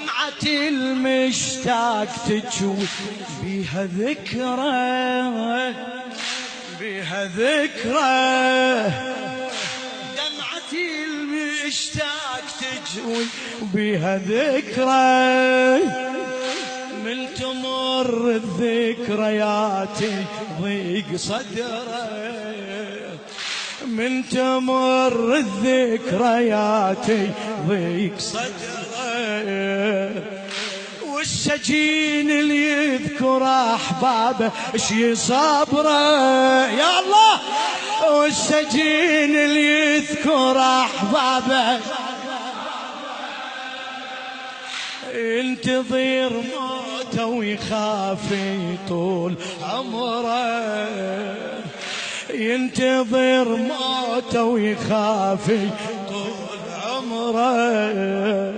دمعة المشتاق تجوي بيها ذكرى، بيها ذكرى. دمعة المشتاق تجوي بيها ذكرى، من تمر الذكريات ضيق صدره، من تمر الذكريات ضيق صدره. والسجين اللي يذكر احبابه ايش يصبره يا الله، والسجين اللي يذكر احبابه ينتظر موته ويخاف طول عمره، ينتظر موته ويخاف طول عمره.